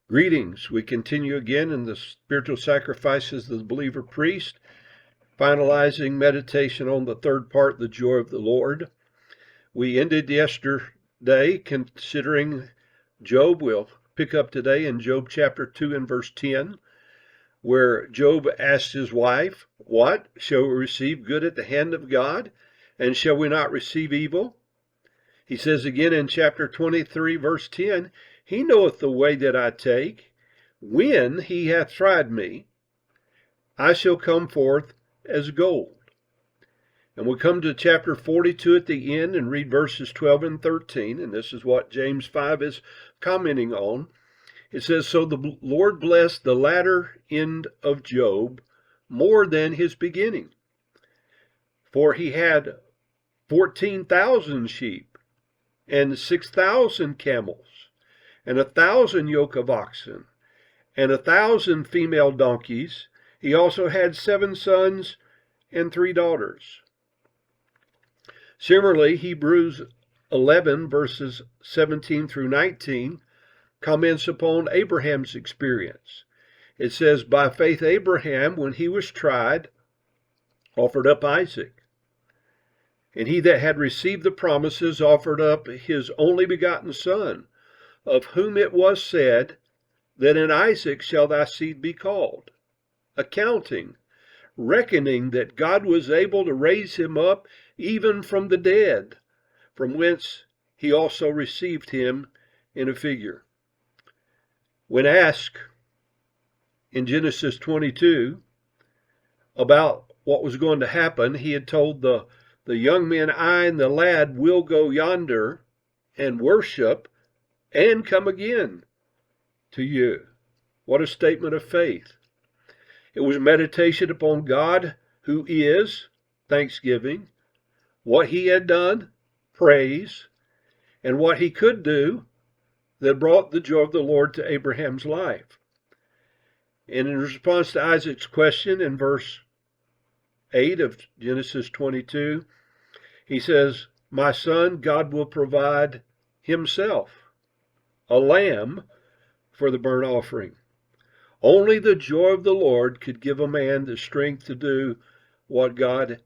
Greetings. We continue again in the spiritual sacrifices of the believer priest, finalizing meditation on the third part, the joy of the Lord. We ended yesterday considering Job. We'll pick up today in Job chapter 2 and verse 10, where Job asked his wife, "What? Shall we receive good at the hand of God? And shall we not receive evil?" He says again in chapter 23, verse 10, "He knoweth the way that I take. When he hath tried me, I shall come forth as gold." And we come to chapter 42 at the end and read verses 12 and 13, and this is what James 5 is commenting on. It says, "So the Lord blessed the latter end of Job more than his beginning. For he had 14,000 sheep, and 6,000 camels, and 1,000 yoke of oxen, and 1,000 female donkeys. He also had 7 sons and 3 daughters." Similarly, Hebrews 11, verses 17 through 19, comments upon Abraham's experience. It says, "By faith Abraham, when he was tried, offered up Isaac. And he that had received the promises offered up his only begotten son, of whom it was said, that in Isaac shall thy seed be called, reckoning that God was able to raise him up even from the dead, from whence he also received him in a figure." When asked in Genesis 22 about what was going to happen, he had told the young men, "I and the lad will go yonder and worship and come again to you." What a statement of faith. It was meditation upon God, who is, thanksgiving, what he had done, praise, and what he could do, that brought the joy of the Lord to Abraham's life. And in response to Isaac's question in verse 8 of Genesis 22, he says, "My son, God will provide himself a lamb for the burnt offering." Only the joy of the Lord could give a man the strength to do what God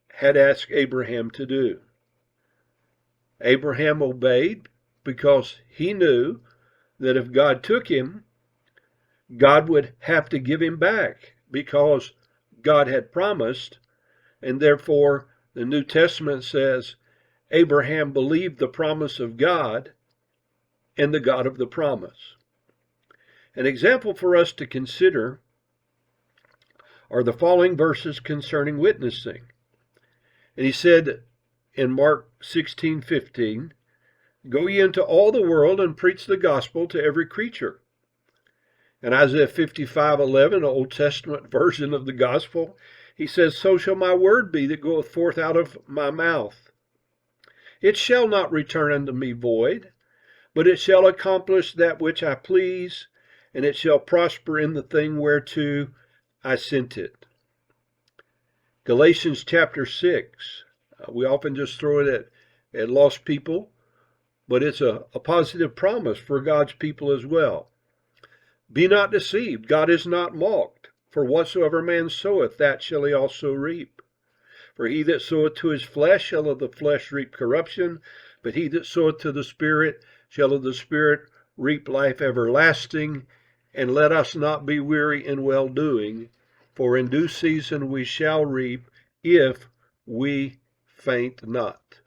had asked Abraham to do. Abraham obeyed because he knew that if God took him, God would have to give him back because God had promised, and therefore the New Testament says Abraham believed the promise of God and the God of the promise. An example for us to consider are the following verses concerning witnessing. And he said in Mark 16:15, "Go ye into all the world and preach the gospel to every creature." In Isaiah 55:11, Old Testament version of the gospel, he says, "So shall my word be that goeth forth out of my mouth. It shall not return unto me void, but it shall accomplish that which I please, and it shall prosper in the thing whereto I sent it." Galatians chapter 6. We often just throw it at lost people, but it's a positive promise for God's people as well. "Be not deceived, God is not mocked. For whatsoever man soweth, that shall he also reap. For he that soweth to his flesh shall of the flesh reap corruption, but he that soweth to the Spirit shall of the Spirit reap life everlasting. And let us not be weary in well-doing, for in due season we shall reap, if we faint not."